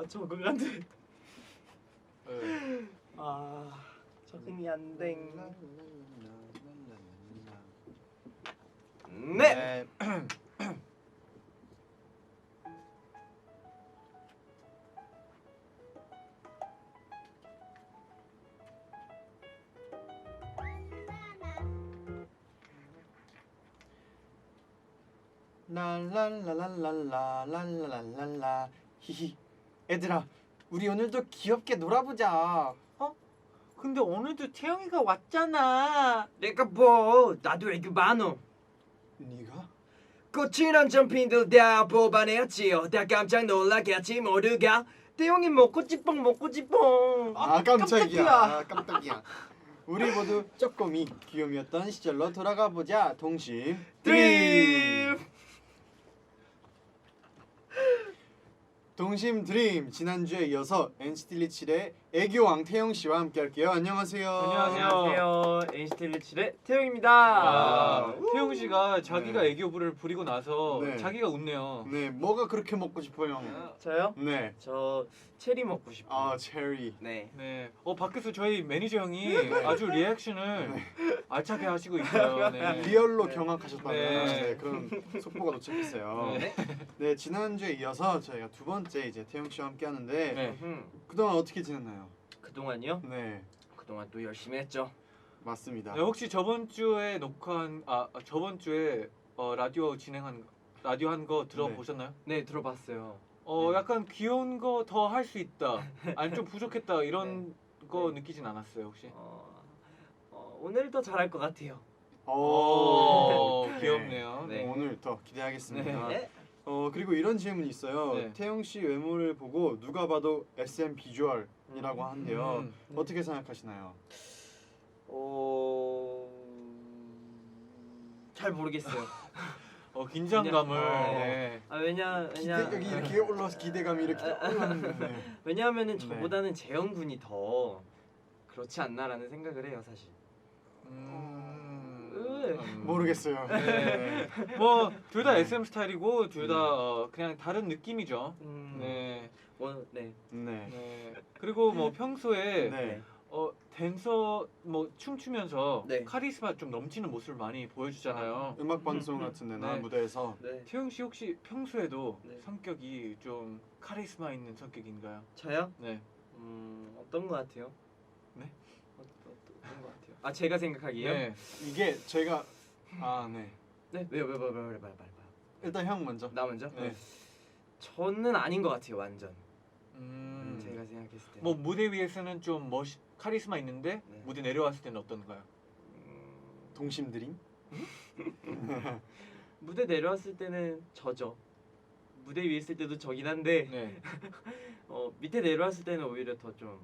적응 안 돼. 네. 적응이 안 돼. 네. 랄랄랄랄랄랄랄랄랄라 히히. 얘들아, 우리 오늘도 귀엽게 놀아보자. 근데 오늘도 태영이가 왔잖아. 내가 뭐 나도 애교 많어. 네가? 거친한 점핑들 다 뽑아내었지요. 다 깜짝 놀라겠지 모두가. 태용이 먹고 찌뽕 먹고 찌뽕. 깜짝이야. 깜짝이야. 우리 모두 쪼꼬미 귀요미였던 시절로 돌아가 보자. 동심 드림. 동심 드림. 지난주에 이어서 NCT 127의 애교왕 태영 씨와 함께할게요. 안녕하세요. 안녕하세요. NCT 127의 태용입니다. 태영 씨가 자기가 네. 애교부를 부리고 나서 네. 자기가 웃네요. 네, 뭐가 그렇게 먹고 싶어요? 저요? 네. 저 체리 먹고 싶어요. 아, 체리. 네. 네. 밖에서 저희 매니저 형이 아주 리액션을 알차게 하시고 있어요. 네. 리얼로 경악하셨다는 네. 네, 그런 속보가 도착했어요. 네. 네, 지난주에 이어서 저희가 두 번째 이제 태영 씨와 함께 하는데 네. 그동안 어떻게 지냈나요? 그동안요? 네, 그동안 또 열심히 했죠. 맞습니다. 네, 혹시 저번 주에 저번 주에 라디오 한 거 들어보셨나요? 네, 들어봤어요. 네. 약간 귀여운 거 더 할 수 있다. 아니 좀 부족했다 이런 거 느끼진 않았어요 혹시? 오늘 더 잘할 것 같아요. 오, 귀엽네요. 네. 오늘 더 기대하겠습니다. 네. 그리고 이런 질문이 있어요. 네. 태영 씨 외모를 보고 누가 봐도 SM 비주얼이라고 한대요. 어떻게 생각하시나요? 잘 모르겠어요. 긴장감을. 그냥, 네. 여기 이렇게 올라와서 기대감이 이렇게 올라오는데 왜냐하면은 저보다는 재영 군이 더 그렇지 않나라는 생각을 해요, 사실. 모르겠어요. 네. 뭐 둘 다 SM 스타일이고 둘 다 그냥 다른 느낌이죠. 네. 네. 네. 네. 그리고 뭐 평소에 네. 댄서 뭐 춤추면서 네. 카리스마 좀 넘치는 모습을 많이 보여주잖아요. 음악 방송 같은 데나 네. 무대에서 네. 태영 씨 혹시 평소에도 네. 성격이 좀 카리스마 있는 성격인가요? 저요? 네. 어떤 것 같아요? 네? 어떤 것 같아요? 제가 생각하기에요? 네. 이게 저희가 네. 네. 왜요? 말. 일단 형 먼저. 나 먼저? 네. 저는 아닌 것 같아요, 완전. 제가 생각했을 때. 뭐 무대 위에서는 좀 카리스마 있는데 네. 무대 내려왔을 때는 어떤가요? 동심 드림? 무대 내려왔을 때는 저죠. 무대 위에 있을 때도 저긴 한데 네. 밑에 내려왔을 때는 오히려 더 좀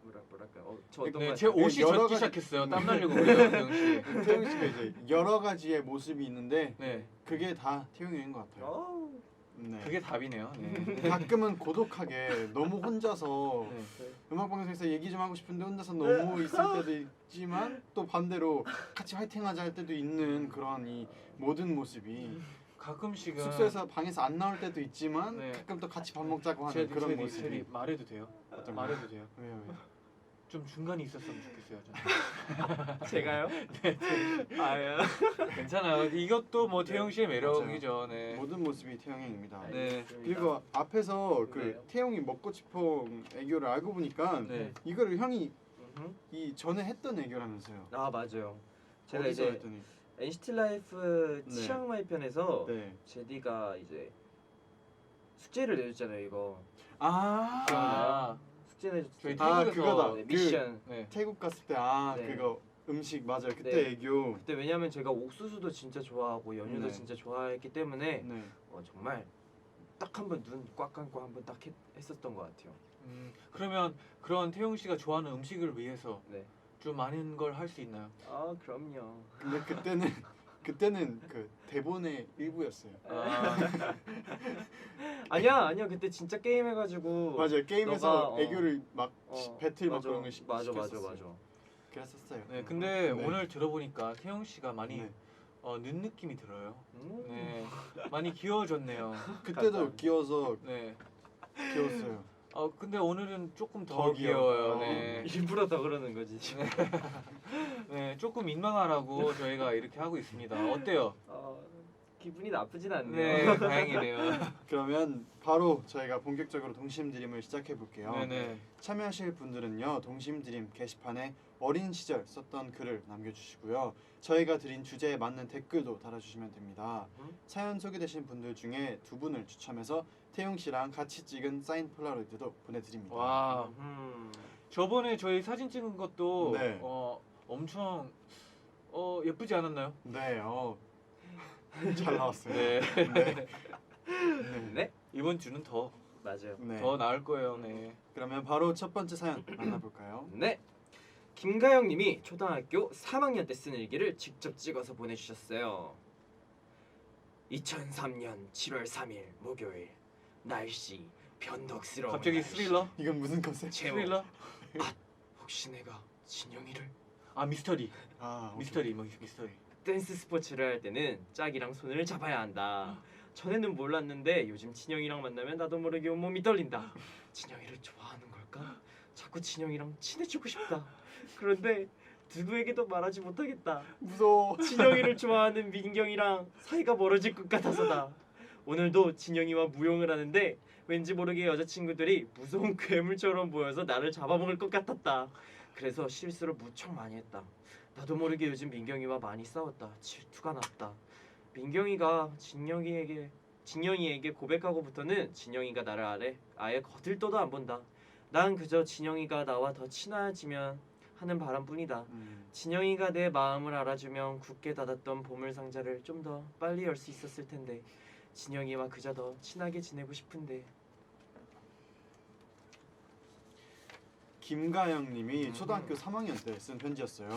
뭐랄까 저 어떤 네, 거 제 같아요? 옷이 여러 젖기 가지- 시작했어요. 땀 나려고 그래요, 태영 씨. 태영 씨가 이제 여러 가지의 모습이 있는데 네. 그게 다 태영 형인 것 같아요. 어우, 네. 그게 답이네요. 네. 가끔은 고독하게 너무 혼자서 네. 음악 방송에서 얘기 좀 하고 싶은데 혼자서 너무 있을 때도 있지만 또 반대로 같이 화이팅하자 할 때도 있는 그런 이 모든 모습이 가끔씩은 숙소에서 방에서 안 나올 때도 있지만 네. 가끔 또 같이 밥 먹자고 하는 그런 모습이 제리 말해도 돼요? 어떤 말해도 돼요? 왜요? 좀 중간이 있었으면 좋겠어요. 저는. 제가요? 네. 아유. 괜찮아요. 이것도 뭐 태영 씨의 매력이죠. 네. 모든 모습이 태영 형입니다. 네. 그리고 앞에서 그 네. 태용이 먹고 싶어 애교를 알고 보니까 네. 이거를 형이 이 전에 했던 애교라면서요. 맞아요. 제가 어디서 이제 했더니 NCT 라이프 네. 치앙마이 편에서 네. 제디가 이제 숙제를 내줬잖아요, 이거. 아. 숙제 저희 내줬잖아요. 태국에서 그거다. 네, 미션. 네. 태국 갔을 때 네. 그거 음식 맞아요. 그때 네. 애교. 그때 왜냐면 제가 옥수수도 진짜 좋아하고 연유도 네. 진짜 좋아했기 때문에 네. 정말 딱 한 번 눈 꽉 감고 한 번 딱 했었던 것 같아요. 그러면 그런 태용 씨가 좋아하는 음식을 위해서 네. 좀 많은 걸 할 수 있나요? 그럼요. 근데 그때는 그 대본의 일부였어요. 아니야 그때 진짜 게임 해가지고 맞아요. 게임에서 너가, 애교를 막 배틀 막 맞아. 그런 거 맞아. 시켰었어요. 그랬었어요. 네. 근데 네. 오늘 들어보니까 태용 씨가 많이 네. 는 느낌이 들어요. 음. 네, 많이 귀여워졌네요. 그때도 감사합니다. 귀여워서 네. 귀여웠어요. 근데 오늘은 조금 더 더 귀여워요. 귀여워요. 네. 일부러 더 그러는 거지. 네, 조금 민망하라고 저희가 이렇게 하고 있습니다. 어때요? 기분이 나쁘진 않네요. 네, 다행이네요. 그러면 바로 저희가 본격적으로 동심 드림을 시작해 볼게요. 네네. 참여하실 분들은요 동심 드림 게시판에 어린 시절 썼던 글을 남겨주시고요. 저희가 드린 주제에 맞는 댓글도 달아주시면 됩니다. 사연 소개되신 분들 중에 2분을 추첨해서 태용 씨랑 같이 찍은 사인 폴라로이드도 보내드립니다. 와, 음. 저번에 저희 사진 찍은 것도 네. 엄청 예쁘지 않았나요? 네, 잘 나왔어요. 네. 네. 네? 이번 주는 더 맞아요. 네. 나을 거예요. 네. 그러면 바로 첫 번째 사연 만나볼까요? 네. 김가영님이 초등학교 3학년 때 쓴 일기를 직접 찍어서 보내주셨어요. 2003년 7월 3일 목요일 날씨 변덕스러운 갑자기 날씨. 스릴러? 이건 무슨 컨셉? 제목. 스릴러? 혹시 내가 진영이를 미스터리. 오케이. 미스터리. 미스터리. 댄스 스포츠를 할 때는 짝이랑 손을 잡아야 한다. 전에는 몰랐는데 요즘 진영이랑 만나면 나도 모르게 온몸이 떨린다. 진영이를 좋아하는 걸까? 자꾸 진영이랑 친해지고 싶다. 그런데 누구에게도 말하지 못하겠다. 무서워. 진영이를 좋아하는 민경이랑 사이가 멀어질 것 같아서다. 오늘도 진영이와 무용을 하는데 왠지 모르게 여자친구들이 무서운 괴물처럼 보여서 나를 잡아먹을 것 같았다. 그래서 실수를 무척 많이 했다. 나도 모르게 요즘 민경이와 많이 싸웠다. 질투가 났다. 민경이가 진영이에게 고백하고부터는 진영이가 나를 아예 거들떠도 안 본다. 난 그저 진영이가 나와 더 친해지면 하는 바람뿐이다. 진영이가 내 마음을 알아주면 굳게 닫았던 보물 상자를 좀 더 빨리 열 수 있었을 텐데 진영이와 그저 더 친하게 지내고 싶은데. 김가영님이 초등학교 3학년 때 쓴 편지였어요.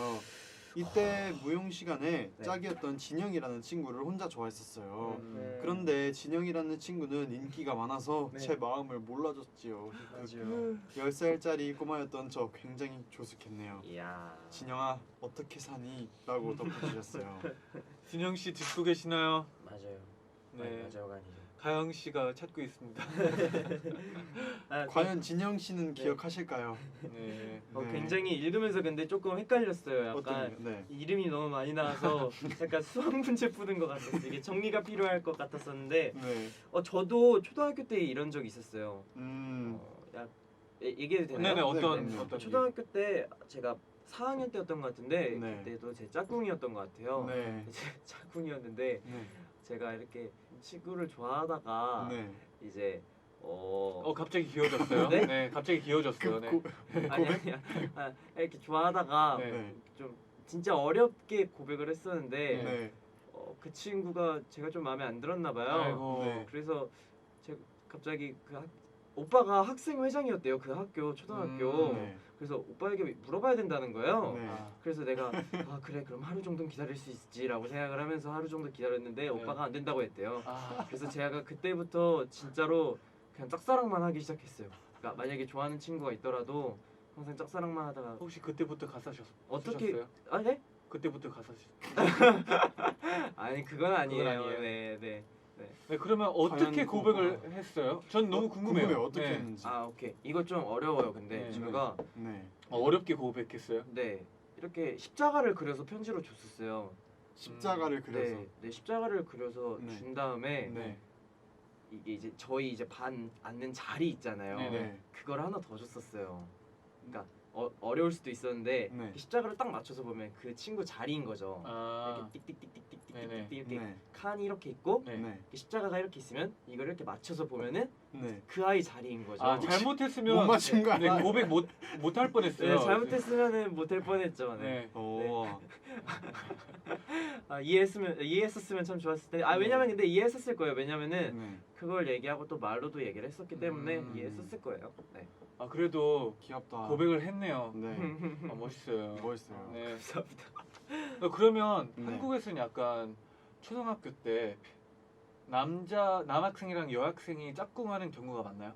이때 무용 시간에 네. 짝이었던 진영이라는 친구를 혼자 좋아했었어요. 네. 그런데 진영이라는 친구는 인기가 많아서 네. 제 마음을 몰라줬지요. 맞아요. 10살짜리 꼬마였던 저 굉장히 조숙했네요. 이야. 진영아 어떻게 사니? 라고 덧붙이셨어요. 진영 씨 듣고 계시나요? 맞아요. 네. 맞아요가 아니죠. 가영 씨가 찾고 있습니다. 과연 진영 씨는 기억하실까요? 네. 네. 굉장히 읽으면서 근데 조금 헷갈렸어요. 약간 어떤 네. 이름이 너무 많이 나와서 약간 수학 문제 푸는 것 같았어요. 이게 정리가 필요할 것 같았었는데 네. 저도 초등학교 때 이런 적 있었어요. 얘기해도 되나요? 네네 어떤 네. 어떤 초등학교 때 제가 4학년 때였던 것 같은데 네. 그때도 제 짝꿍이었던 것 같아요. 네. 제 짝꿍이었는데 네. 제가 이렇게 친구를 좋아하다가 네. 이제 갑자기 귀여워졌어요. 네? 네? 갑자기 귀여워졌어요. 네. 아니 이렇게 좋아하다가 네. 네. 좀 진짜 어렵게 고백을 했었는데 네. 그 친구가 제가 좀 마음에 안 들었나 봐요. 아이고. 네. 그래서 제가 갑자기 오빠가 학생 회장이었대요. 그 학교 초등학교. 네. 그래서 오빠에게 물어봐야 된다는 거예요. 네. 그래서 내가 그래 그럼 하루 정도는 기다릴 수 있지라고 생각을 하면서 하루 정도 기다렸는데 오빠가 안 된다고 했대요. 그래서 제가 그때부터 진짜로 그냥 짝사랑만 하기 시작했어요. 그러니까 만약에 좋아하는 친구가 있더라도 항상 짝사랑만 하다가 혹시 그때부터 가사 어떻게 쓰셨어요? 네? 그때부터 가사 아니 그건 아니에요. 그건 아니에요. 네. 네, 그러면 어떻게 과연 고백을 했어요? 전 너무 궁금해요. 어떻게 네. 했는지. 오케이. 이거 좀 어려워요. 근데 네. 제가 네. 어렵게 고백했어요? 네 이렇게 십자가를 그려서 편지로 줬었어요. 십자가를 그려서. 네, 십자가를 그려서 네. 준 다음에 네. 이게 이제 저희 이제 반 앉는 자리 있잖아요. 네네. 그걸 하나 더 줬었어요. 그러니까 어려울 수도 있었는데 네. 십자가를 딱 맞춰서 보면 그 친구 자리인 거죠. 아, 이렇게 띡띡띡띡띡띡 네네. 이렇게 네. 칸이 이렇게 있고 네. 네. 이렇게 십자가가 이렇게 있으면 이걸 이렇게 맞춰서 보면은 네. 그 아이 자리인 거죠. 잘못했으면 못 맞춘 거 네, 아니야? 고백 못할 뻔했어요. 네, 잘못했으면은 못할 뻔했죠. 네. 네. 오. 이해했었으면 참 좋았을 텐데. 왜냐면 근데 이해했었을 거예요. 왜냐면은 네. 그걸 얘기하고 또 말로도 얘기를 했었기 때문에 이해했었을 거예요. 네. 그래도 귀엽다. 고백을 했네요. 네. 멋있어요. 멋있어요. 네. 감사합니다. 그러면 네. 한국에서는 약간 초등학교 때 남학생이랑 여학생이 짝꿍하는 경우가 많나요?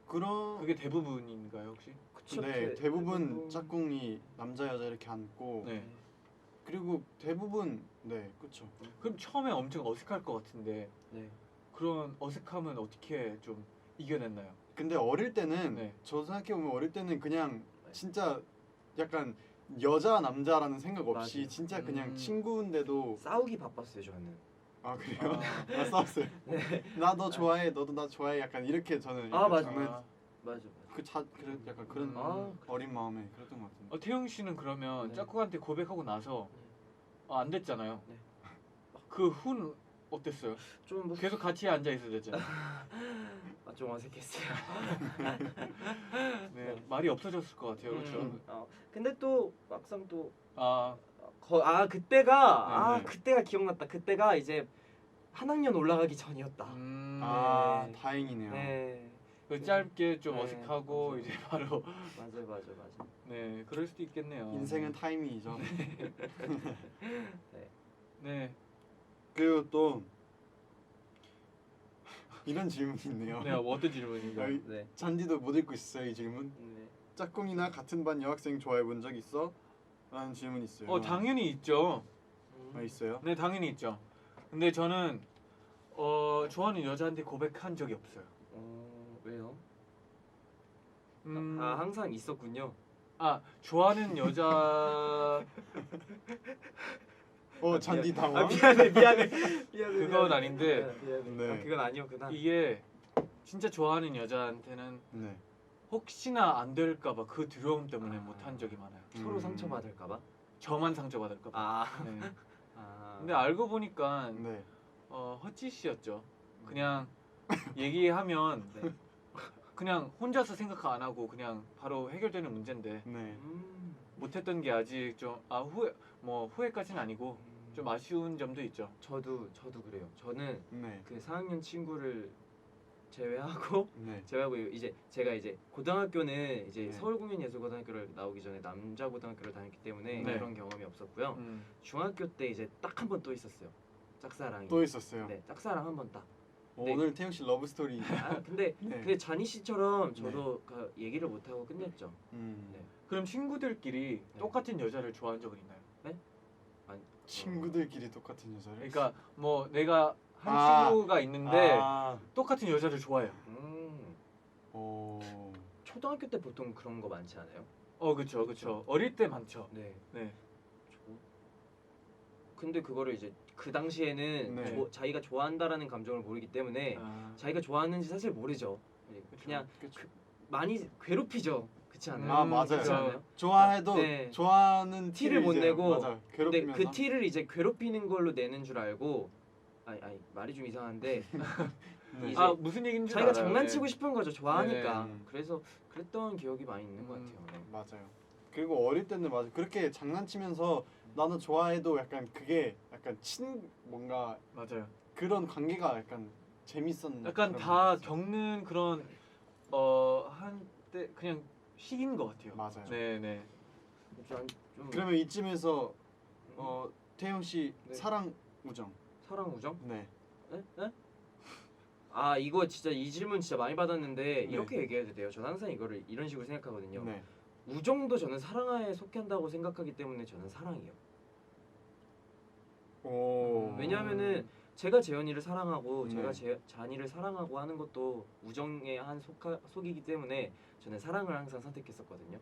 그런 그게 대부분인가요 혹시? 그쵸, 네, 대부분 짝꿍이 남자 여자 이렇게 앉고 네. 그리고 대부분 네 그렇죠. 그럼 처음에 엄청 어색할 것 같은데 네. 그런 어색함은 어떻게 좀 이겨냈나요? 근데 어릴 때는 네. 저 생각해 보면 어릴 때는 그냥 진짜 약간 여자 남자라는 생각 없이 맞아요. 진짜 그냥 음. 친구인데도 싸우기 바빴어요 저는. 아 그래요? 아, 나 싸웠어요. 네. 나 너 좋아해, 너도 나 좋아해. 약간 이렇게 저는 아, 약간 맞아. 장난 아, 맞아. 그래 약간 그런 아, 어린 마음에 그랬던 것 같은데. 태용 씨는 그러면 네. 짝꿍한테 고백하고 나서 안 됐잖아요. 네. 그 후는 어땠어요? 좀 뭐, 계속 같이 앉아 있어야 되잖아요. 좀 어색했어요. 네, 말이 없어졌을 것 같아요. 그렇죠? 근데 또 막상 또 아, 그때가 네, 네. 그때가 기억났다. 그때가 이제 한 학년 올라가기 전이었다. 아 네. 다행이네요. 네. 그 짧게 좀 네, 어색하고 맞아요. 이제 바로 맞아. 네, 그럴 수도 있겠네요. 인생은 타이밍이죠. 네, 그리고 또 이런 질문이 있네요. 네, 어떤 질문인가요? 여기 네. 잔디도 못 읽고 있어요 이 질문. 네. 짝꿍이나 같은 반 여학생 좋아해 본 적 있어? 라는 질문이 있어요. 당연히 있죠. 아, 있어요? 네, 당연히 있죠. 근데 저는 좋아하는 여자한테 고백한 적이 없어요. 왜요? 음, 항상 있었군요. 좋아하는 여자 잔디 당황. 미안해. 그건 아닌데 네. 그건 아니었구나. 이게 진짜 좋아하는 여자한테는 네. 혹시나 안 될까봐 그 두려움 때문에 못한 적이 많아요. 서로 상처 받을까봐. 저만 상처받을까봐. 네. 근데 알고 보니까 네. 헛짓이었죠. 그냥 얘기하면 네. 그냥 혼자서 생각 안 하고 그냥 바로 해결되는 문제인데 네. 못했던 게 아직 좀 후회까지는 아니고 좀 아쉬운 점도 있죠. 저도 그래요. 저는 네. 그 4학년 친구를 제외하고 네. 이제 제가 이제 고등학교는 이제 네. 서울국민예술고등학교를 나오기 전에 남자 고등학교를 다녔기 때문에 네. 그런 경험이 없었고요. 음. 중학교 때 이제 딱 한 번 또 있었어요. 짝사랑이. 또 있었어요. 네, 짝사랑 한 번 딱. 오늘 태용 씨 러브 스토리. 근데 네. 근데 자니 씨처럼 저도 그 얘기를 못 하고 끝냈죠. 네. 그럼 친구들끼리 네. 똑같은 여자를 좋아한 적은 있나요? 친구들끼리 똑같은 여자를. 그러니까 뭐 내가 한 아. 친구가 있는데 아. 똑같은 여자를 좋아해요. 초등학교 때 보통 그런 거 많지 않아요? 그렇죠. 어릴 때 많죠. 네. 네. 근데 그거를 이제 그 당시에는 네. 자기가 좋아한다라는 감정을 모르기 때문에 자기가 좋아하는지 사실 모르죠. 그냥 그쵸. 많이 괴롭히죠. 그렇지 않아요? 아 맞아요. 그렇지 않아요? 좋아해도 네. 좋아하는 티를 못 이제 내고, 맞아. 근데 괴롭히면서. 그 티를 이제 괴롭히는 걸로 내는 줄 알고 아니 말이 좀 이상한데 네. 이제 무슨 얘기인지 자기가 알아요. 장난치고 네. 싶은 거죠. 좋아하니까. 네. 그래서 그랬던 기억이 많이 있는 것 같아요. 네. 맞아요. 그리고 어릴 때는 맞아. 그렇게 장난치면서 나는 좋아해도 약간 그게 약간 뭔가 맞아요. 그런 관계가 약간 재밌었는. 약간 그런 다 거 있어요. 겪는 그런 한때 그냥 시기인 것 같아요. 맞아요. 네네. 좀 그러면 이쯤에서 태용 씨 네. 사랑 우정. 사랑 우정? 네. 네? 이거 진짜 이 질문 진짜 많이 받았는데 이렇게 얘기해도 돼요. 저는 항상 이거를 이런 식으로 생각하거든요. 네. 우정도 저는 사랑에 속한다고 생각하기 때문에 저는 사랑이요. 오. 왜냐하면은 제가 재현이를 사랑하고 네. 제가 잔이를 사랑하고 하는 것도 우정의 한 속이기 때문에 저는 사랑을 항상 선택했었거든요.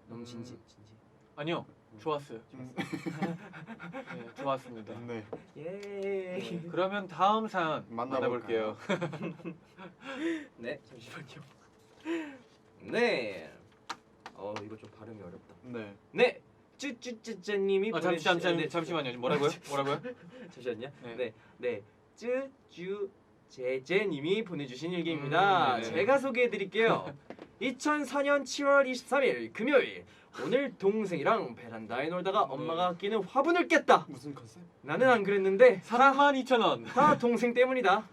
너무 진지. 아니요. 좋았어요. 음. 네, 좋았습니다. 네. 예. 네, 그러면 다음 사연 만나볼까요? 만나볼게요. 네, 잠시만요. 네. 이거 좀 발음이 어렵다. 네. 네. 쭈쭈쭈쭈님이 잠시만요. 뭐라고요? 잠시만요. 네. 네. 쭈쭈제제님이 보내주신 일기입니다. 네네. 제가 소개해드릴게요. 2004년 7월 23일 금요일. 오늘 동생이랑 베란다에 놀다가 네. 엄마가 끼는 화분을 깼다. 무슨 컨셉? 나는 안 그랬는데 42,000원. 다 동생 때문이다.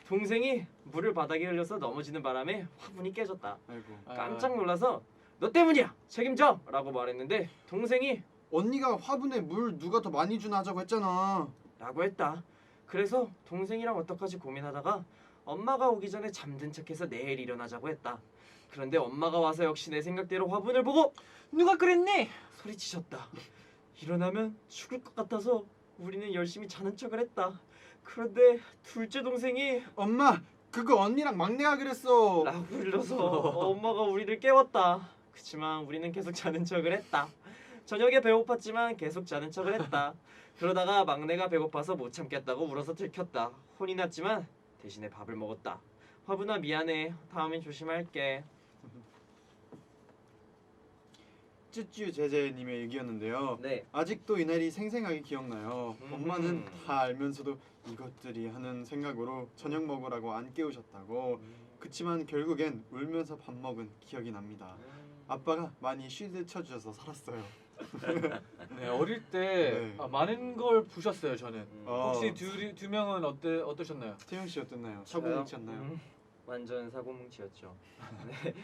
동생이 물을 바닥에 흘려서 넘어지는 바람에 화분이 깨졌다. 아이고. 깜짝 놀라서 너 때문이야 책임져 라고 말했는데 동생이 언니가 화분에 물 누가 더 많이 주나 하자고 했잖아. 라고 했다. 그래서 동생이랑 어떡하지 고민하다가 엄마가 오기 전에 잠든 척해서 내일 일어나자고 했다. 그런데 엄마가 와서 역시 내 생각대로 화분을 보고 누가 그랬니? 소리치셨다. 일어나면 죽을 것 같아서 우리는 열심히 자는 척을 했다. 그런데 둘째 동생이 엄마, 그거 언니랑 막내가 그랬어. 라고 불러서 엄마가 우리를 깨웠다. 그치만 우리는 계속 자는 척을 했다. 저녁에 배고팠지만 계속 자는 척을 했다. 그러다가 막내가 배고파서 못 참겠다고 울어서 들켰다. 혼이 났지만 대신에 밥을 먹었다. 화분아 미안해. 다음엔 조심할게. 쭈쭈 제제님의 얘기였는데요. 네. 아직도 이날이 생생하게 기억나요. 음. 엄마는 다 알면서도 이것들이 하는 생각으로 저녁 먹으라고 안 깨우셨다고. 그치만 결국엔 울면서 밥 먹은 기억이 납니다. 아빠가 많이 쉴드 쳐주셔서 살았어요. 네, 어릴 때 네. 많은 걸 부셨어요 저는. 어, 혹시 두 명은 어떠셨나요? 태영 씨 어땠나요? 사고뭉치였나요? 완전 사고뭉치였죠. 네.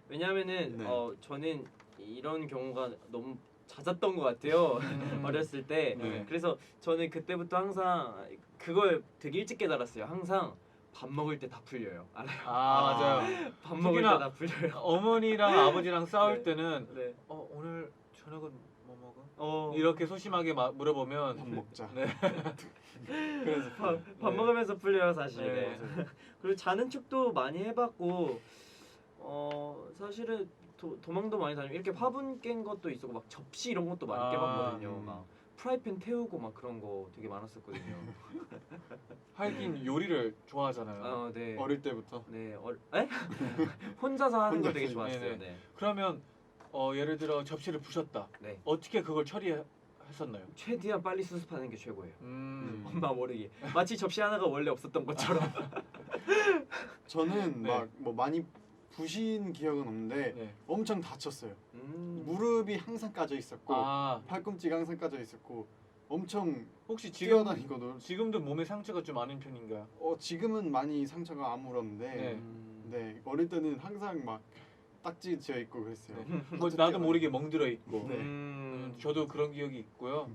왜냐면은 네. 저는 이런 경우가 너무 잦았던 것 같아요. 어렸을 때. 네. 그래서 저는 그때부터 항상 그걸 되게 일찍 깨달았어요. 항상 밥 먹을 때 다 풀려요. 알아요? 아 맞아요. 밥 먹을 때 특히나 다 풀려요. 어머니랑 아버지랑 싸울 네. 때는 네. 오늘 저녁은 뭐 먹어? 이렇게 이렇게 소심하게 물어보면 밥 먹자. 네. 그래서 밥 네. 먹으면서 풀려요 사실. 네. 네. 그리고 자는 척도 많이 해봤고 사실은 도망도 많이 다니고 이렇게 화분 깬 것도 있었고 막 접시 이런 것도 많이 깨봤거든요. 막 프라이팬 태우고 막 그런 거 되게 많았었거든요. 하긴 요리를 좋아하잖아요. 네. 어릴 때부터. 네. 에? 혼자서 하는 거 되게 혼자서, 좋았어요. 네네. 네. 그러면 예를 들어 접시를 부셨다. 네. 어떻게 그걸 처리했었나요? 최대한 빨리 수습하는 게 최고예요. 엄마 음. 모르게 마치 접시 하나가 원래 없었던 것처럼. 저는 네. 막 뭐 많이 부신 기억은 없는데 네. 엄청 다쳤어요. 무릎이 항상 까져 있었고 팔꿈치가 항상 까져 있었고 엄청 혹시 지금 뛰어다니고 놀. 지금도 몸에 상처가 좀 많은 편인가요? 지금은 많이 상처가 아물었는데 네. 네, 어릴 때는 항상 막 딱지 지어 있고 그랬어요. 뭐 나도 모르게 멍들어 있고. 네. 저도 그런 기억이 있고요.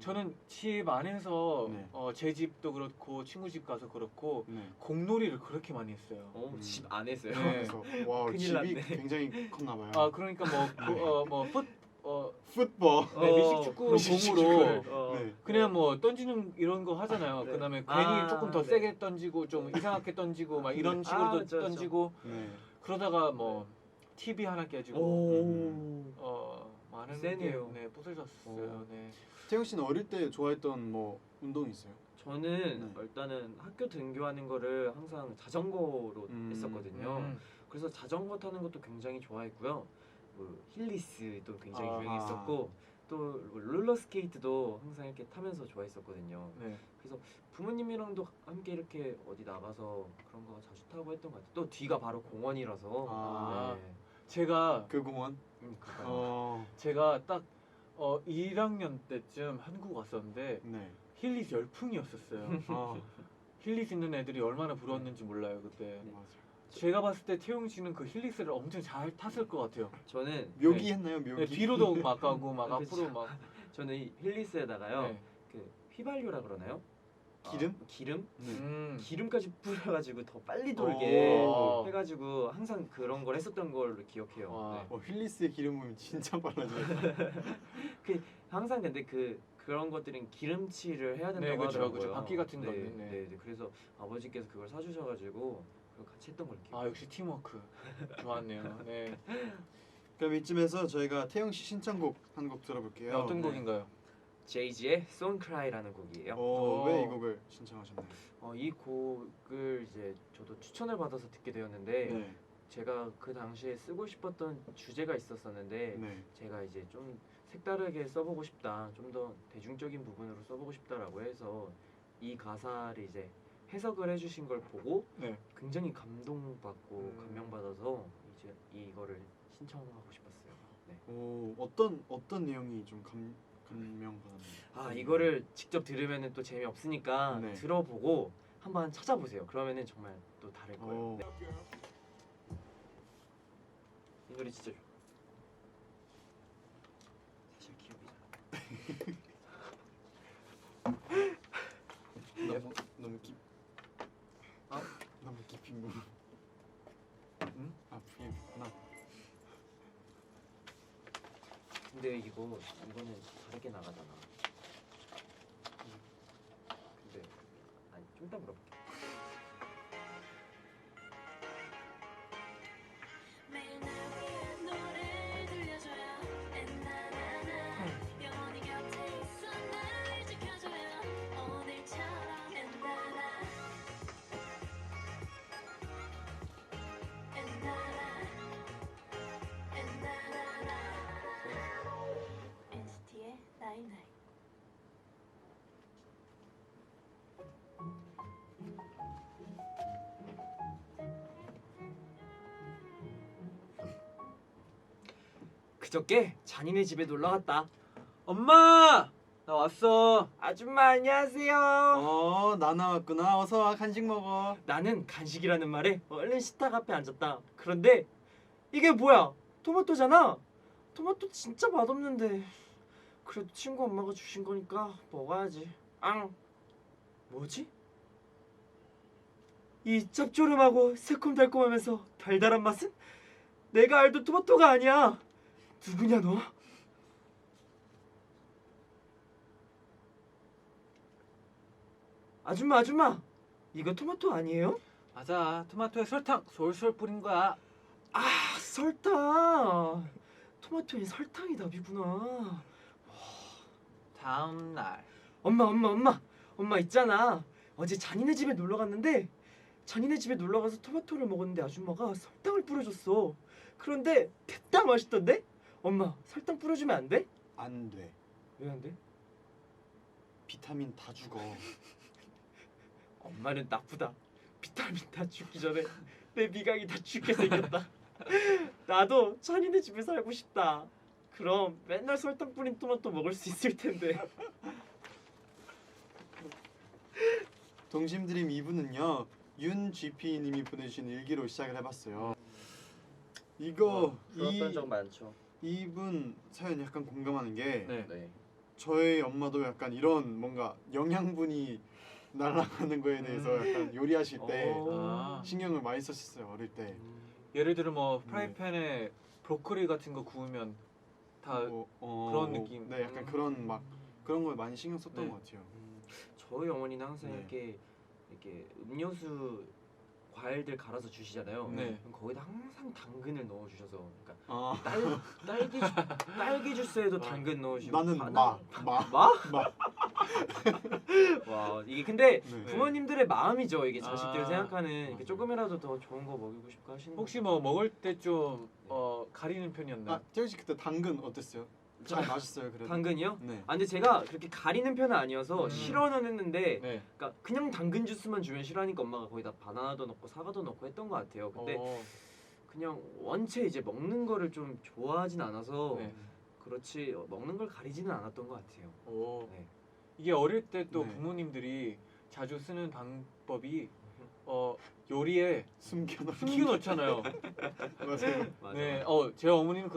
저는 집 안에서 네. 제 집도 그렇고 친구 집 가서 그렇고 네. 공놀이를 그렇게 많이 했어요. 집 안 했어요. 네. 그래서 와 큰일 집이 났네. 굉장히 컸나 봐요. 그러니까 풋볼. 네, 미식축구 공으로 네. 그냥 뭐 던지는 이런 거 하잖아요. 네. 그다음에 괜히 조금 더 네. 세게 던지고 좀 이상하게 던지고 막 이런 식으로 그렇죠, 던지고 네. 그러다가 뭐 TV 하나 깨지고 많은 세네요. 게 부서졌어요. 네. 태영 씨는 어릴 때 좋아했던 뭐 운동 있어요? 저는 네. 일단은 학교 등교하는 거를 항상 자전거로 했었거든요. 그래서 자전거 타는 것도 굉장히 좋아했고요. 뭐 힐리스도 굉장히 아하. 유행했었고 또 롤러스케이트도 항상 이렇게 타면서 좋아했었거든요. 네. 그래서 부모님이랑도 함께 이렇게 어디 나가서 그런 거 자주 타고 했던 것 같아요. 또 뒤가 바로 공원이라서 네. 제가 그 공원? 그러니까요. 제가 딱 1학년 때쯤 한국 왔었는데 네. 힐리스 열풍이었었어요. 힐리스 있는 애들이 얼마나 부러웠는지 몰라요 그때. 맞아요. 제가 봤을 때 태용 씨는 그 힐리스를 엄청 잘 탔을 것 같아요. 저는 묘기 네. 했나요? 묘기. 네, 뒤로도 막 가고 막 그쵸. 앞으로 막. 저는 이 힐리스에다가요 네. 그 휘발유라 그러나요? 기름? 기름? 네. 기름까지 뿌려가지고 더 빨리 돌게 오. 해가지고 항상 그런 걸 했었던 걸로 기억해요. 와. 네. 힐리스의 기름 부으면 진짜 빨라져요. 항상 근데 그런 것들은 기름칠을 해야 된다고 네, 그렇죠, 하더라고요. 그렇죠. 바퀴 같은 네, 거는, 네. 네. 그래서 아버지께서 그걸 사주셔가지고 그걸 같이 했던 걸로 기억. 역시 팀워크 좋았네요. 네. 그럼 이쯤에서 저희가 태영 씨 신청곡 한 곡 들어볼게요. 어떤 곡인가요? 제이지의 Don't Cry라는 곡이에요. 왜 이 곡을 신청하셨나요? 이 곡을 이제 저도 추천을 받아서 듣게 되었는데 네. 제가 그 당시에 쓰고 싶었던 주제가 있었었는데 네. 제가 이제 좀 색다르게 써보고 싶다, 좀 더 대중적인 부분으로 써보고 싶다라고 해서 이 가사를 이제 해석을 해주신 걸 보고 네. 굉장히 감동받고 감명받아서 이제 이거를 신청하고 싶었어요. 네. 어떤 내용이 좀 감명받았나요? 이거를 직접 들으면은 또 재미없으니까 네. 들어보고 한번 찾아보세요. 그러면은 정말 또 다를 거예요. 네. 이 노래 진짜 좋아. 사실 기억이잖아. 너무 깊. 너무 깊은 거. 응? 아프겠구나. 근데 근데 이거는 다르게 나가잖아. 근데 아니 좀 이따 물어볼게. 매일 날 위해 노래를 들려줘요 엔나나나 영원히 곁에 있어 날 지켜줘요 오늘처럼 엔나나 엔나나 엔나나나 NCT의 나잇나잇 그저께 잔이네 집에 놀러 갔다. 엄마 나 왔어. 아줌마 안녕하세요. 나 나왔구나. 어서 와. 간식 먹어. 나는 간식이라는 말에 얼른 식탁 앞에 앉았다. 그런데 이게 뭐야? 토마토잖아. 토마토 진짜 맛없는데. 그래도 친구 엄마가 주신 거니까 먹어야지. 앙. 뭐지? 이 짭조름하고 새콤달콤하면서 달달한 맛은 내가 알던 토마토가 아니야. 누구냐 너? 아줌마 이거 토마토 아니에요? 맞아. 토마토에 설탕 솔솔 뿌린 거야. 아 설탕. 토마토에 설탕이 답이구나. 다음 날. 엄마 있잖아. 어제 잔이네 집에 놀러 갔는데 잔이네 집에 놀러 가서 토마토를 먹었는데 아줌마가 설탕을 뿌려줬어. 그런데 됐다 맛있던데? 엄마 설탕 뿌려주면 안 돼? 안 돼. 왜 안 돼? 비타민 다 죽어. 엄마는 나쁘다. 비타민 다 죽기 전에 내 미각이 다 죽게 생겼다. 나도 잔이네 집에 살고 싶다. 그럼 맨날 설탕 뿌린 토마토 먹을 수 있을 텐데. 동심드림 2부는요. 윤 GP님이 보내주신 일기로 시작을 해봤어요. 이거 들었던 적 많죠. 이분 사연 약간 공감하는 게 네. 네. 저희 엄마도 약간 이런 뭔가 영양분이 날아가는 거에 대해서 약간 요리하실 때 아. 신경을 많이 썼었어요. 어릴 때. 예를 들어 뭐 프라이팬에 브로콜리 같은 거 구우면 다 그런 느낌. 네, 약간 그런 막 그런 걸 많이 신경 썼던 네. 것 같아요. 저희 어머니는 항상 네. 이렇게 음료수 과일들 갈아서 주시잖아요. 네. 그럼 거기다 항상 당근을 넣어 주셔서 그러니까 아, 딸기 주스에도 당근 넣으시고 나는 바나나- 마. 마? 와 이게 근데 네. 부모님들의 마음이죠. 이게 자식들 아. 생각하는 이렇게 맞아요. 조금이라도 더 좋은 거 먹이고 싶고 하시는 혹시 뭐 먹을 때 좀 가리는 편이었나요? 아, 태우 씨 그때 당근 어땠어요? 잘 마셨어요, 그래도. 당근이요? 네. 아 근데 제가 그렇게 가리는 편은 아니어서 싫어는 했는데 네. 그러니까 그냥 당근 주스만 주면 싫어하니까 엄마가 거기다 바나나도 넣고 사과도 넣고 했던 것 같아요. 근데 그냥 원체 이제 먹는 거를 좀 좋아하진 않아서 네. 그렇지 먹는 걸 가리지는 않았던 것 같아요. 네. 이게 어릴 때 또 네. 부모님들이 자주 쓰는 방법이 요리에 숨겨놓기. 숨겨놓잖아요. 맞아요. 맞아. 네. 제 어머니는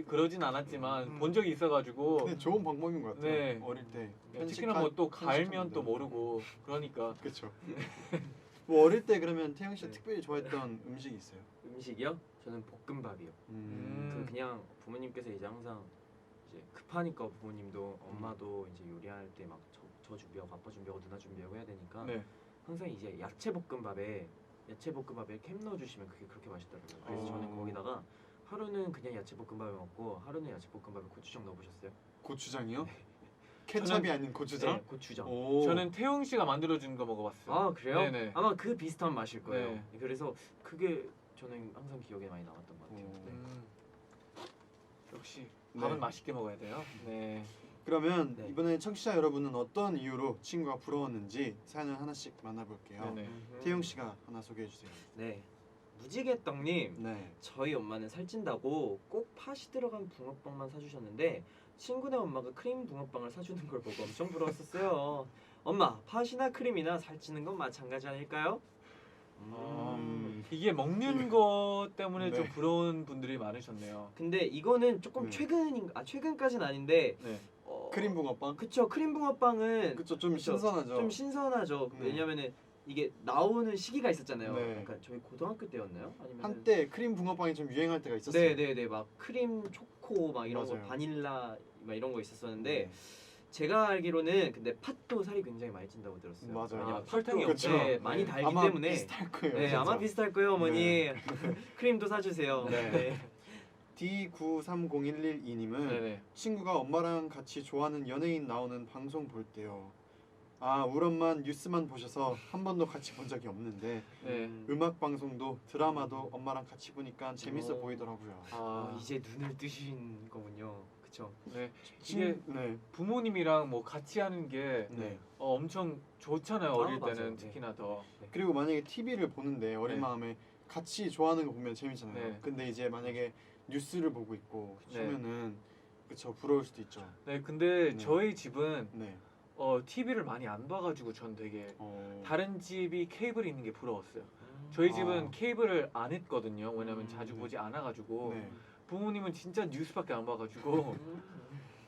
그러진 않았지만 본 적이 있어가지고 근데 좋은 방법인 것 같아요. 네. 어릴 때. 특히나 뭐 또 갈면 또 모르고 그러니까 그렇죠. 뭐 어릴 때 그러면 태영 씨가 특별히 좋아했던 음식이 있어요? 음식이요? 저는 볶음밥이요. 그 그냥 부모님께서 이제 항상 이제 급하니까 부모님도 엄마도 이제 요리할 때 막 저 준비하고 아빠 준비하고 누나 준비하고 해야 되니까 네. 항상 이제 야채 볶음밥에 캡 넣어 주시면 그게 그렇게 맛있더라고요. 그래서 저는 어. 거기다가 하루는 그냥 야채 볶음밥을 먹고 하루는 야채 볶음밥에 고추장 넣어 보셨어요? 고추장이요? 케찹이 아닌 고추장? 네, 고추장. 오. 저는 태용 씨가 만들어준 거 먹어봤어요. 아 그래요? 네네. 아마 그 비슷한 맛일 거예요. 네. 그래서 그게 저는 항상 기억에 많이 남았던 것 같아요. 오. 네. 역시 밥은 네. 맛있게 먹어야 돼요. 네. 그러면 네. 이번에 청취자 여러분은 어떤 이유로 친구가 부러웠는지 사연을 하나씩 만나볼게요. 네네. 태용 씨가 하나 소개해 주세요. 네. 무지개떡님. 네. 저희 엄마는 살찐다고 꼭 팥이 들어간 붕어빵만 사주셨는데 친구네 엄마가 크림 붕어빵을 사주는 걸 보고 엄청 부러웠었어요. 엄마, 팥이나 크림이나 살찌는 건 마찬가지 아닐까요? 이게 먹는 거 때문에 네. 좀 부러운 분들이 많으셨네요. 근데 이거는 조금 네. 최근까지는 아닌데 네. 크림 붕어빵? 그쵸. 크림 붕어빵은 그쵸, 좀 그쵸. 신선하죠. 좀 신선하죠. 네. 왜냐면은 이게 나오는 시기가 있었잖아요. 네. 그러니까 저희 고등학교 때였나요? 아니면 한때 크림 붕어빵이 좀 유행할 때가 있었어요. 네네네 막 크림 초코 막 이런 거 맞아요. 바닐라 막 이런 거 있었었는데 제가 알기로는 근데 팥도 살이 굉장히 많이 찐다고 들었어요. 맞아요. 왜냐면 아, 설탕이 팥도, 없죠. 네, 많이 네. 달기 아마 때문에 비슷할 거예요. 네, 진짜. 아마 비슷할 거예요, 어머니. 네. 크림도 사주세요. 네. D930112님은 네네. 친구가 엄마랑 같이 좋아하는 연예인 나오는 방송 볼 때요. 아, 우리 엄마 뉴스만 보셔서 한 번도 같이 본 적이 없는데 네. 음악 방송도 드라마도 엄마랑 같이 보니까 재밌어 오. 보이더라고요. 아, 이제 눈을 뜨신 거군요. 그쵸? 네. 이게 네. 부모님이랑 뭐 같이 하는 게 네. 엄청 좋잖아요. 어릴 맞아요. 때는 네. 특히나 더. 그리고 만약에 TV를 보는데 어린 네. 마음에 같이 좋아하는 거 보면 재밌잖아요. 네. 근데 이제 만약에 뉴스를 보고 있고 네. 그러면은 그쵸, 부러울 수도 있죠. 네, 근데 네. 저희 집은 네. TV를 많이 안 봐가지고 전 되게 어... 다른 집이 케이블이 있는 게 부러웠어요. 저희 집은 아. 케이블을 안 했거든요. 왜냐면 자주 네. 보지 않아가지고 네. 부모님은 진짜 뉴스밖에 안 봐가지고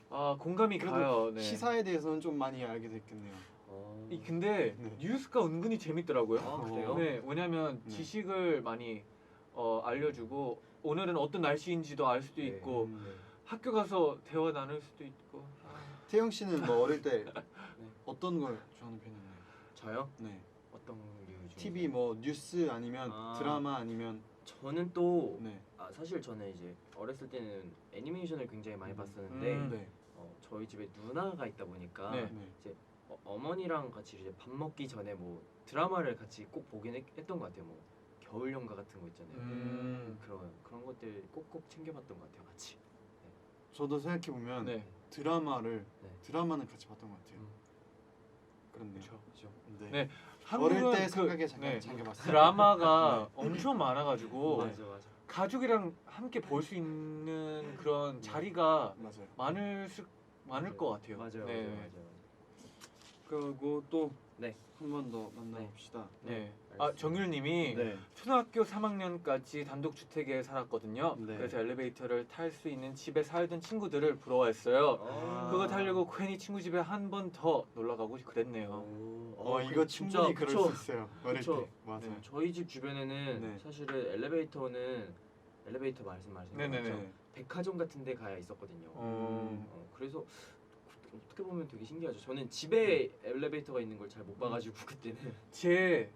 아 공감이 그래도 가요. 네. 시사에 대해서는 좀 많이 알게 됐겠네요. 근데 네. 뉴스가 은근히 재밌더라고요. 아, 그래요? 네, 왜냐면 네. 지식을 많이 알려주고 오늘은 어떤 날씨인지도 알 수도 네. 있고 학교 가서 대화 나눌 수도 있고. 태영 씨는 뭐 어릴 때 어떤 걸 좋아하는 편이나요? 저요? 네. 어떤 이유 중에? TV 뭐 뉴스 아니면 아. 드라마 아니면 저는 또 네. 사실 저는 이제 어렸을 때는 애니메이션을 굉장히 많이 봤었는데 네. 저희 집에 누나가 있다 보니까 네. 네. 어머니랑 같이 이제 밥 먹기 전에 뭐 드라마를 같이 꼭 보긴 했던 것 같아요. 뭐 겨울연가 같은 거 있잖아요. 그런 것들 꼭꼭 챙겨봤던 것 같아요, 같이. 저도 생각해 보면 네. 드라마는 같이 봤던 것 같아요. 음. 그렇네요. 그렇죠. 네. 네. 어릴 한국은 때 생각에 네. 잠겨봤어요. 드라마가 엄청 많아가지고 맞아. 가족이랑 함께 볼 수 있는 그런 자리가 맞아요. 많을 것 같아요. 맞아요. 네. 맞아요. 그리고 또 네. 한 번 더 만나봅시다. 네. 아 정율님이 네. 초등학교 3학년까지 단독 주택에 살았거든요. 네. 그래서 엘리베이터를 탈 수 있는 집에 살던 친구들을 부러워했어요. 아. 그거 타려고 괜히 친구 집에 한 번 더 놀러 가고 그랬네요. 이거 충분히 그럴 그쵸. 수 있어요. 어릴 그쵸. 때. 맞아요. 네. 저희 집 주변에는 네. 사실은 엘리베이터 말씀하시는 네네네. 거죠. 백화점 같은 데 가야 있었거든요. 그래서 어떻게 보면 되게 신기하죠. 저는 집에 엘리베이터가 있는 걸 잘 못 봐가지고 그때는. 제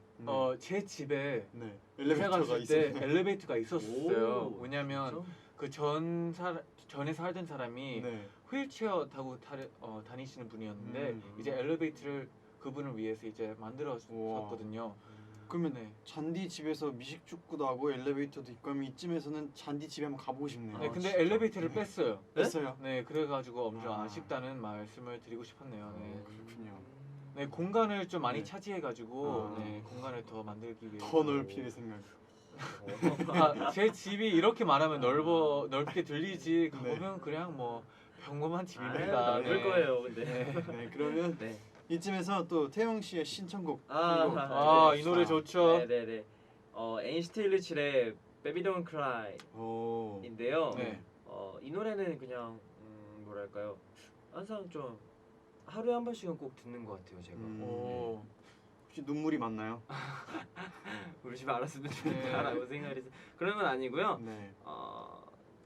집에 네. 이사 엘리베이터가 갔을 때 있어요. 엘리베이터가 있었어요. 오, 왜냐면 그 전에 살던 사람이 네. 휠체어 타고 다니시는 분이었는데 이제 엘리베이터를 그분을 위해서 이제 만들어 우와. 줬거든요. 그러면 네. 잔디 집에서 미식축구도 하고 엘리베이터도 있고 하면 이쯤에서는 잔디 집에 한번 가보고 싶네요. 네, 근데 진짜? 엘리베이터를 뺐어요. 뺐어요? 네, 그래가지고 엄청 아. 아쉽다는 말씀을 드리고 싶었네요. 네, 그렇군요. 네 공간을 좀 많이 네. 차지해가지고 아. 네, 공간을 더 만들기 위해서. 더 넓힐 생각. 제 집이 이렇게 말하면 넓게 들리지 가보면 그냥 뭐 평범한 집입니다. 넓을 네. 거예요, 근데. 네, 그러면 네. 이쯤에서 또 태영 씨의 신청곡 이 노래 좋죠. 네네네. NCT 127의 Baby Don't Cry인데요. 오. 네. 이 노래는 그냥 뭐랄까요, 항상 좀 하루에 한 번씩은 꼭 듣는 것 같아요, 제가. 오. 혹시 눈물이 많나요? 우리 집에 알았으면 네. 좋겠다라고 생각해서 그런 건 아니고요. 네.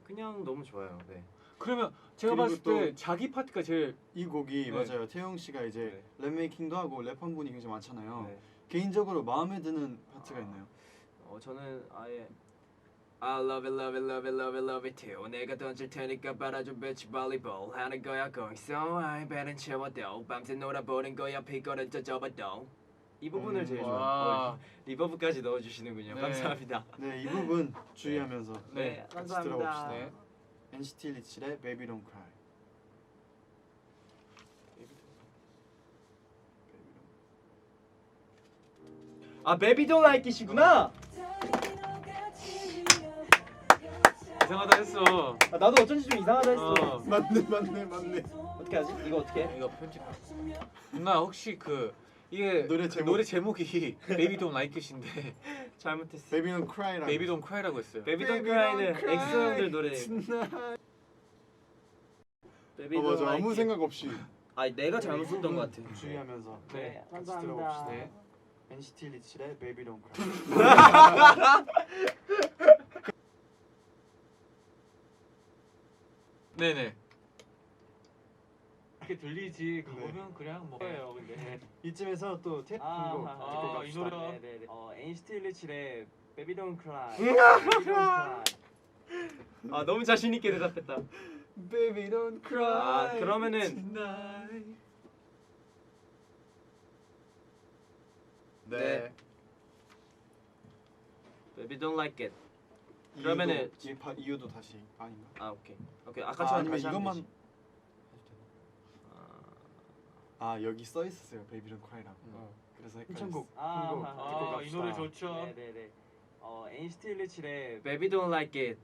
그냥 너무 좋아요. 네. 그러면 제가 그리고 봤을 때 자기 파트가 제일 이 곡이 네. 맞아요. 태영 씨가 이제 랩메이킹도 하고 랩한 분이 굉장히 많잖아요. 네. 개인적으로 마음에 드는 파트가 있나요? 저는 아예 I love it, love it, love it, love it, love it too. 내가 던질 테니까 받아줘 bitch volleyball 하는 거야 going so high 배는 채워도 밤새 놀아보는 거야 피거는 쪄져봐도 이 부분을 제일 좋아해요. 와. 리버브까지 넣어주시는군요. 네. 감사합니다. 네, 이 부분 주의하면서 네, 같이 감사합니다. 들어봅시다. 네. NCT 127의 Baby Don't Cry. 아 Baby Don't Like It이구나. 이상하다 했어. 나도 어쩐지 좀 이상하다 했어. 맞네. 어떻게 하지? 이거 어떻게 해? 이거 편집. 누나 혹시 이게 노래 그 제목. 노래 제목이 Baby Don't Like It인데 잘못했어. Baby Don't Cry라고. Baby Don't Cry라고 했어요. Baby Don't Baby Cry는 Don't Cry 엑소 형들 노래. tonight. Baby Don't 맞아. Like 아무 It. 생각 없이 내가 잘못 썼던 것 같아. 주의하면서 네. 같이 들어봅시다. 네. NCT 127의 Baby Don't Cry. 네네. 이렇게 들리지 가보면 그냥 뭐 뭐예요 근데. 이쯤에서 또 태국 곡 듣고 아, 갑시다. 이 노래가 네네네. NCT 127의 Baby Don't Cry. 아 너무 자신 있게 대답했다. Baby don't cry. 아 그러면은 tonight. 네. Baby Don't Like It. 그러면은 이유도 다시 아닌가? 아 오케이 아까처럼 아니면 다시 하면 이것만 되지. 여기 써 있었어요. Baby don't cry라고. 그래서 헷갈렸어. 신청곡. 듣고 이 노래 갑시다. 좋죠. 네네네. NCT 127의 Baby Don't Like It.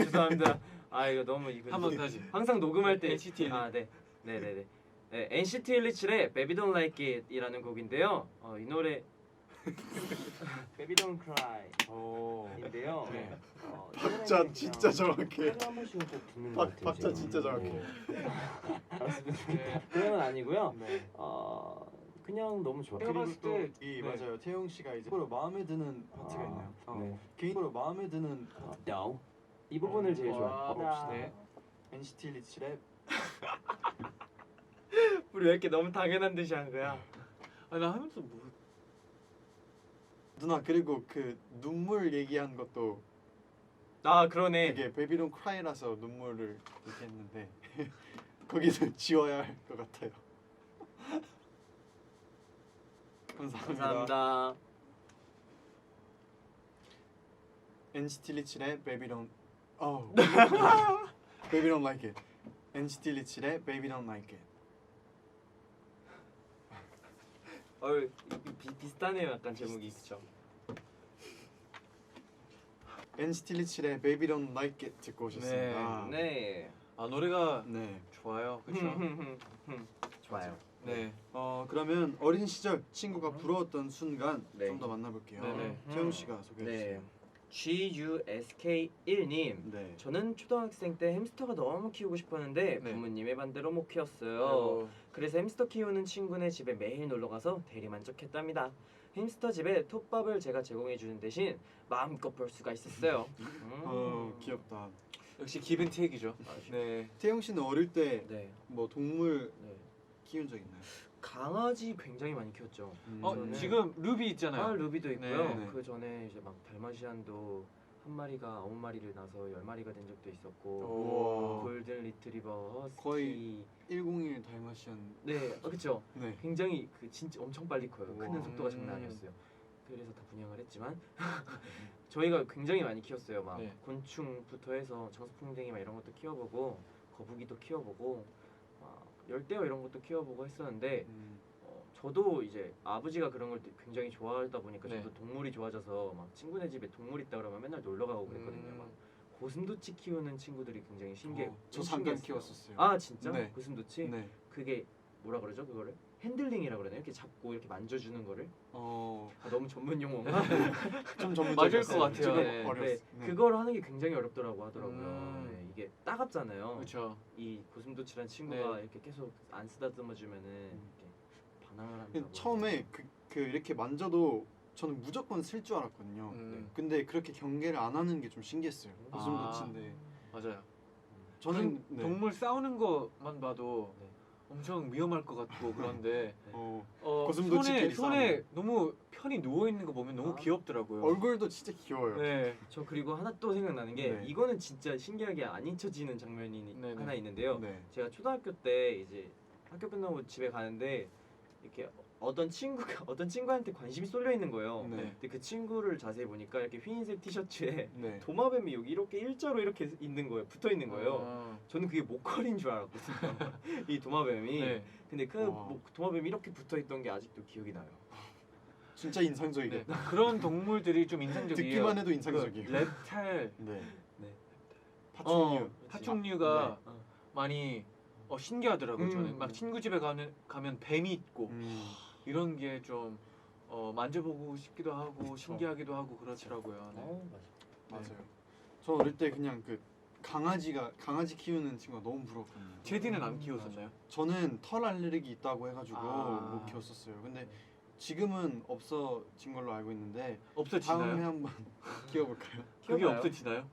죄송합니다. 아 이거 너무 이거 한번 다시. 항상 녹음할 때 NCT 127. 네네네. 네, NCT 127의 Baby Don't Like It이라는 곡인데요. 이 노래 Baby Don't Cry 인데요. 네. 박자 진짜 정확해. 한 번씩은 꼭 듣는 것 같아요. 박자 진짜 정확해. 네. 그런 건 아니고요. 네. 그냥 너무 좋아. 제가 그리고 봤을 또 때 이 네. 맞아요. 태용 씨가 이제 개인적으로 마음에 드는 파트가 있나요? 네. 개인적으로 마음에 드는 No. 이 부분을 제일 좋아해. 봅시다. 네. NCT 127의 우리 왜 이렇게 너무 당연한 듯이 한 거야? 나 하면서 뭐 누나 그리고 그 눈물 얘기한 것도 아 그러네. 그게 Baby Don't Cry라서 눈물을 얘기했는데 거기서 지워야 할 것 같아요. 감사합니다. 감사합니다. NCT 127의 Baby Don't Baby Don't Like It. NCT 127의 Baby Don't Like It. 비슷하네요. 약간 제목이 그쵸? NCT 127의 Baby Don't Like It 듣고 오셨습니다. 네. 노래가 네. 좋아요. 그렇죠? 좋아요. 네. 그러면 어린 시절 친구가 부러웠던 순간 네. 좀 더 만나볼게요. 네네. 태용 씨가 소개해 주세요. GUSK1님. 네. 저는 초등학생 때 햄스터가 너무 키우고 싶었는데 네. 부모님의 반대로 못 키웠어요. 아이고. 그래서 햄스터 키우는 친구네 집에 매일 놀러 가서 대리만족했답니다. 햄스터 집에 톱밥을 제가 제공해 주는 대신 마음껏 볼 수가 있었어요. 귀엽다. 역시 기븐테이크죠. 네. 태용 씨는 어릴 때 네. 뭐 동물 네. 키운 적 있나요? 강아지 굉장히 많이 키웠죠. 저는- 지금 루비 있잖아요. 루비도 있고요. 네. 그 전에 이제 막 달마시안도 한 마리가 9마리를 낳아서 10마리가 된 적도 있었고 우와. 골든 리트리버, 허스키. 거의 101 달마시안. 네, 그렇죠. 네. 굉장히 그 진짜 엄청 빨리 커요. 우와. 크는 속도가 장난 아니었어요. 그래서 다 분양을 했지만 저희가 굉장히 많이 키웠어요. 막 네. 곤충부터 해서 장수풍뎅이 막 이런 것도 키워보고 거북이도 키워보고 막 열대어 이런 것도 키워보고 했었는데 저도 이제 아버지가 그런 걸 굉장히 좋아하다 보니까 네. 저도 동물이 좋아져서 막 친구네 집에 동물 있다 그러면 맨날 놀러 가고 그랬거든요. 막 고슴도치 키우는 친구들이 굉장히 저 잠깐 신기했어요. 키웠었어요. 아 진짜? 네. 고슴도치? 네. 그게 뭐라 그러죠 그거를? 핸들링이라 그러나요? 이렇게 잡고 이렇게 만져주는 거를? 어, 너무 전문 용어인가? 좀 전문적이었어요. 맞을 것 같아요. 조금 네. 어려웠어요. 네, 그걸 하는 게 굉장히 어렵더라고 하더라고요. 음. 네, 이게 따갑잖아요. 그렇죠. 이 고슴도치란 친구가 네. 이렇게 계속 안 쓰다듬어 주면은 이렇게 반항을 한다고. 처음에 그 이렇게 만져도 저는 무조건 쓸 줄 알았거든요. 근데 그렇게 경계를 안 하는 게 좀 신기했어요. 아. 고슴도치인데 맞아요. 저는 네. 동물 싸우는 것만 봐도 네. 엄청 위험할 것 같고 그런데 고슴도치끼리 손에 너무 편히 누워 있는 거 보면 너무 아. 귀엽더라고요. 얼굴도 진짜 귀여워요. 네. 저 그리고 하나 또 생각나는 게 네. 이거는 진짜 신기하게 안 잊혀지는 장면이 네네. 하나 있는데요. 네. 제가 초등학교 때 이제 학교 끝나고 집에 가는데 이렇게 어떤 친구한테 관심이 쏠려 있는 거예요. 네. 근데 그 친구를 자세히 보니까 이렇게 흰색 티셔츠에 네. 도마뱀이 여기 이렇게 일자로 이렇게 있는 거예요. 붙어 있는 거예요. 아. 저는 그게 목걸이인 줄 알았거든요. 이 도마뱀이. 네. 근데 그 와. 도마뱀이 이렇게 붙어 있던 게 아직도 기억이 나요. 진짜 네. 인상적이겠다. 그런 동물들이 좀 인상적이에요. 듣기만 해도 인상적이에요. 그 랩탈, 네. 네. 파충류. 파충류가 네. 많이 신기하더라고요. 음. 저는 막 친구 집에 가면 뱀이 있고 음. 이런 게 좀 만져보고 싶기도 하고 신기하기도 하고 그렇더라고요. 네. 맞아. 맞아요. 저 어릴 때 그냥 그 강아지 키우는 친구가 너무 부러웠거든요. 제디는 안 키우셨나요? 저는 털 알레르기 있다고 해가지고 아. 못 키웠었어요. 근데 지금은 없어진 걸로 알고 있는데 다음에 없어지나요? 한번 키워볼까요? 그게 키워봐요. 없어지나요?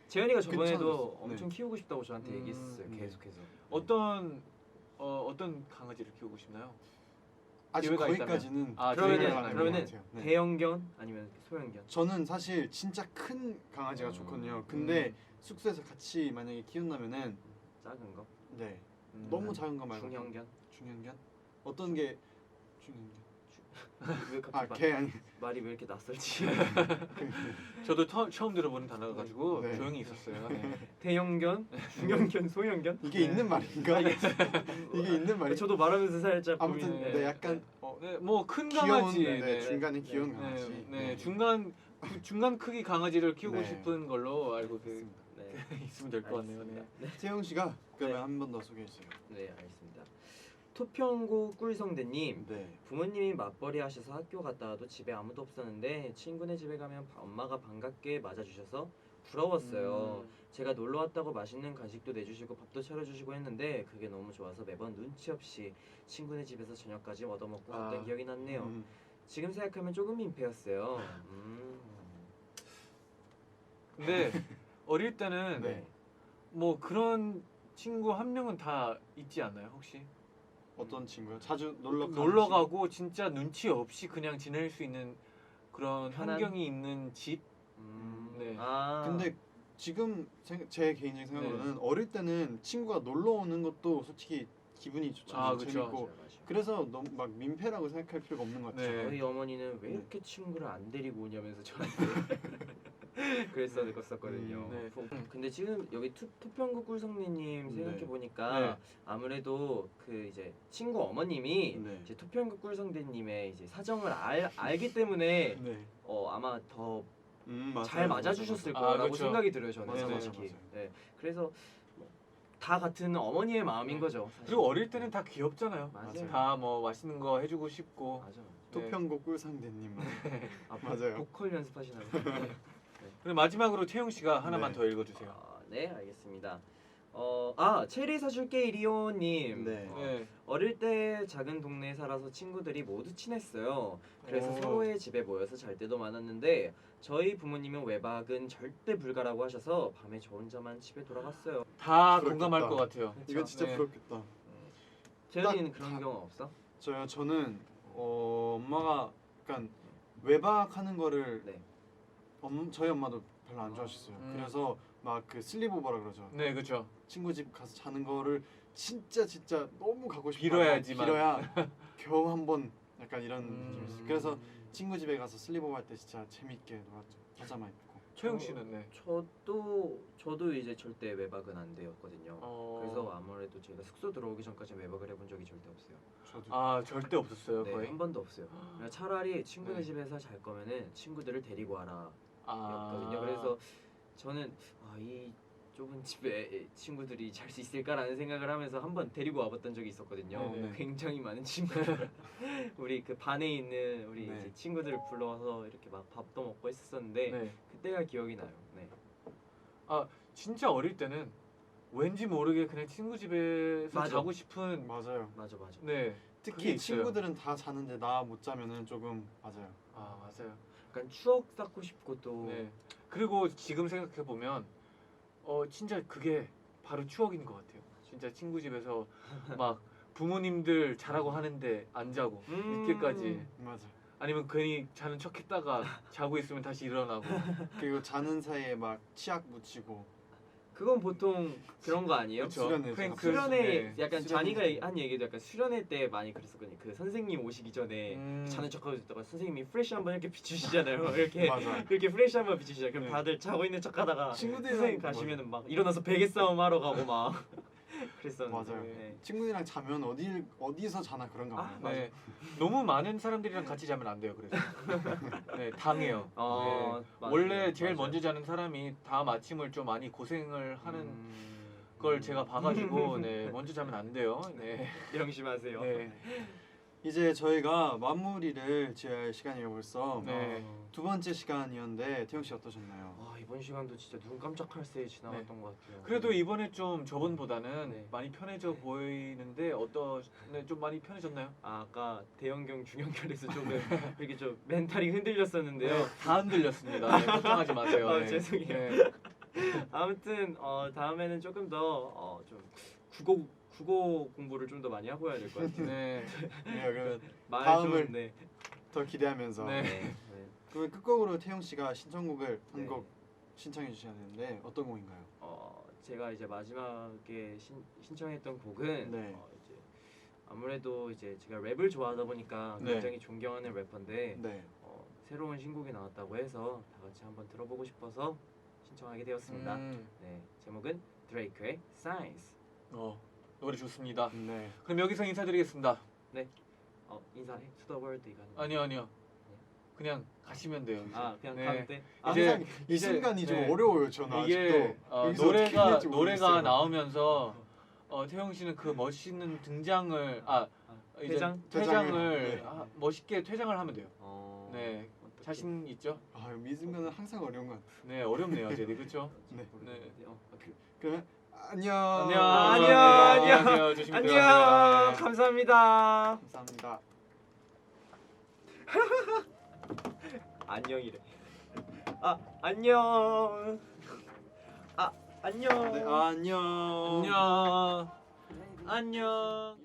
재현이가 저번에도 괜찮았어. 엄청 키우고 싶다고 저한테 음, 얘기했었어요. 네. 계속해서. 어떤 강아지를 키우고 싶나요? 아직 기회가 거기까지는 아, 그러면은 기회가 있다면 그러면은 것 같아요. 네. 대형견 아니면 소형견? 저는 사실 진짜 큰 강아지가 좋거든요. 근데 숙소에서 같이 만약에 키운다면은 작은 거? 네 음. 너무 작은 거 말고 중형견? 중형견? 어떤 게 중형견? 왜 갑자기 아개 아니 말이 왜 이렇게 낯설지? 저도 처음 들어보는 단어가 가지고 네. 조용히 있었어요. 네. 대형견, 중형견, 소형견? 이게 있는 말인가? 이게 있는 말이? 저도 말하면서 살짝 아무튼 고민. 네 약간 네, 뭐 큰 귀여운 강아지, 네, 중간에 귀여운 강아지. 네, 중간 크기 강아지를 키우고 네. 싶은 걸로 알고 있습니다. 네. 있으면 될 것 같네요. 네. 태영 씨가 그러면 네. 한 번 더 소개해 주세요. 네, 알겠습니다. 토평고 꿀성대님, 네. 부모님이 맞벌이 하셔서 학교 갔다 와도 집에 아무도 없었는데 친구네 집에 가면 엄마가 반갑게 맞아주셔서 부러웠어요. 제가 놀러 왔다고 맛있는 간식도 내주시고 밥도 차려주시고 했는데 그게 너무 좋아서 매번 눈치 없이 친구네 집에서 저녁까지 얻어먹고 갔던 아. 기억이 났네요. 음, 지금 생각하면 조금 민폐였어요. 근데 어릴 때는 네. 뭐 그런 친구 한 명은 다 있지 않나요 혹시? 어떤 친구요? 자주 놀러 놀러 가고 진짜 눈치 없이 그냥 지낼 수 있는 그런 편한? 환경이 있는 집. 네. 아, 근데 지금 제 개인적인 생각으로는 어릴 때는 친구가 놀러 오는 것도 솔직히 기분이 좋잖아요. 아, 그쵸. 재밌고 맞아요. 그래서 너무 막 민폐라고 생각할 필요가 없는 것 같아요. 네. 저희 어머니는 왜 네. 이렇게 친구를 안 데리고 오냐면서 저한테 그랬었거든요. 네. 근데 지금 여기 토평구 꿀성리님 네. 생각해 보니까 네. 아무래도 그 이제 친구 어머님이 네. 이제 토평구 꿀성대님의 이제 사정을 알기 때문에 네. 아마 더 맞아요, 잘 맞아주셨을 맞아요. 거라고 그쵸. 생각이 들어요 저는 맞아, 맞아, 솔직히. 맞아요. 네. 그래서 뭐 다 같은 어머니의 마음인 네. 거죠. 사실. 그리고 어릴 때는 다 귀엽잖아요. 맞아요. 다 뭐 맛있는 거 해주고 싶고. 맞아. 토평고 꿀상대님 아, 맞아요. 보컬 연습하시나요? 그리고 마지막으로 태용 씨가 하나만 네. 더 읽어주세요. 네 알겠습니다. 체리 사줄게 이리오님. 네. 네. 어릴 때 작은 동네에 살아서 친구들이 모두 친했어요. 그래서 오. 서로의 집에 모여서 잘 때도 많았는데 저희 부모님은 외박은 절대 불가라고 하셔서 밤에 저 혼자만 집에 돌아갔어요. 다 부럽겠다. 공감할 것 같아요. 이건 진짜 네. 부럽겠다. 재현이는 그런 경우 없어? 저는 엄마가 약간 외박하는 거를 네. 저희 엄마도 별로 안 좋아하셨어요. 그래서 막 그 슬립오버라 그러죠. 네, 그렇죠. 친구 집 가서 자는 거를 진짜 너무 가고 싶어 빌어야지만. 빌어야 겨우 한 번 약간 이런 음. 느낌이었어요. 그래서 친구 집에 가서 슬립오버 할 때 진짜 재밌게 놀았죠. 파자마 입고. 최용 씨는 네. 저도 이제 절대 외박은 안 되었거든요. 어. 그래서 아무래도 제가 숙소 들어오기 전까지 외박을 해본 적이 절대 없어요. 저도 아 절대 없었어요 네, 거의. 한 번도 없어요. 그냥 차라리 친구네 네. 집에서 잘 거면은 친구들을 데리고 와라. 아. 였거든요. 그래서 저는 이 좁은 집에 친구들이 잘 수 있을까라는 생각을 하면서 한번 데리고 와봤던 적이 있었거든요. 네네. 굉장히 많은 친구들, 우리 그 반에 있는 우리 네. 이제 친구들을 불러서 이렇게 막 밥도 먹고 했었는데 네. 그때가 기억이 나요. 네. 진짜 어릴 때는 왠지 모르게 그냥 친구 집에서 맞아. 자고 싶은 맞아요. 맞아. 네. 그게 특히 있어요. 친구들은 다 자는데 나 못 자면은 조금 맞아요. 아 맞아요. 약간 추억 쌓고 싶고 또 네. 그리고 지금 생각해 보면 진짜 그게 바로 추억인 것 같아요. 진짜 친구 집에서 막 부모님들 자라고 하는데 안 자고 늦게까지 맞아. 아니면 괜히 자는 척했다가 자고 있으면 다시 일어나고 그리고 자는 사이에 막 치약 묻히고 그건 보통 그런 거 아니에요? 그쵸? 수련회 프랭크 수련회 네. 약간 수련회. 자니가 한 얘기도 약간 수련회 때 많이 그랬었거든요. 그 선생님 오시기 전에 자는 척하고 있다가 선생님이 프레시 한번 이렇게 비추시잖아요. 이렇게 맞아. 그렇게 프레시 한번 비추시잖아요. 그럼 네. 다들 자고 있는 척하다가 친구들이랑 선생님 가시면은 막 일어나서 베개 싸움 하러 가고 막 그랬었는데. 맞아요. 네. 친구들이랑 자면 어디서 자나 그런 거 아, 아니에요? 네. 너무 많은 사람들이랑 같이 자면 안 돼요. 그래서 네, 당해요. 네. 맞아요. 원래 제일 맞아요. 먼저 자는 사람이 다음 아침을 좀 많이 고생을 하는 음. 걸 제가 봐가지고 네, 먼저 자면 안 돼요. 네. 명심하세요. 네. 이제 저희가 마무리를 지어야 할 시간이에요 벌써. 네. 두 번째 시간이었는데 태영 씨 어떠셨나요? 이번 시간도 진짜 눈 깜짝할 새에 지나갔던 것 같아요. 그래도 이번에 좀 저번보다는 네. 많이 편해져 보이는데 좀 많이 편해졌나요? 아까 대형견 중형견에서 조금 이렇게 좀 멘탈이 흔들렸었는데요. 다 흔들렸습니다. 네, 걱정하지 마세요. 네. 죄송해요. 네. 아무튼 다음에는 조금 더 좀 국어 공부를 좀 더 많이 하고 해야 될 것 같아요. 네. 네, 그러면 말 다음을 좀, 네. 더 기대하면서 네. 네. 그러면 끝곡으로 태용 씨가 신청곡을 한 네. 곡 신청해 주셔야 되는데 어떤 곡인가요? 제가 이제 마지막에 신청했던 곡은 네. 이제 아무래도 이제 제가 랩을 좋아하다 보니까 네. 굉장히 존경하는 래퍼인데 네. 새로운 신곡이 나왔다고 해서 다 같이 한번 들어보고 싶어서 신청하게 되었습니다. 네, 제목은 드레이크의 Signs. 노래 좋습니다. 네. 그럼 여기서 인사드리겠습니다. 인사해 to the world 이거 하는 아니요. 그냥 가시면 돼요. 이제. 그냥 네. 가면 돼? 이제- 항상 이 이제- 순간이 좀 네. 어려워요. 저는 이게 아직도 여기서 어떻게 해야 노래가 될지 모르겠어요. 나오면서 태용 씨는 그 멋있는 등장을 이제 퇴장? 퇴장을 네. 멋있게 퇴장을 하면 돼요. 네. 어떡해. 자신 있죠? 이 순간은 항상 어려운 것 같아요. 네, 어렵네요, 제디. 그렇죠? 네. 네. 그러면 안녕. 안녕. 조심히 안녕. 들어가세요. 네. 감사합니다. 감사합니다. 안녕이래. 안녕. 안녕. 네, 안녕. 안녕. 안녕.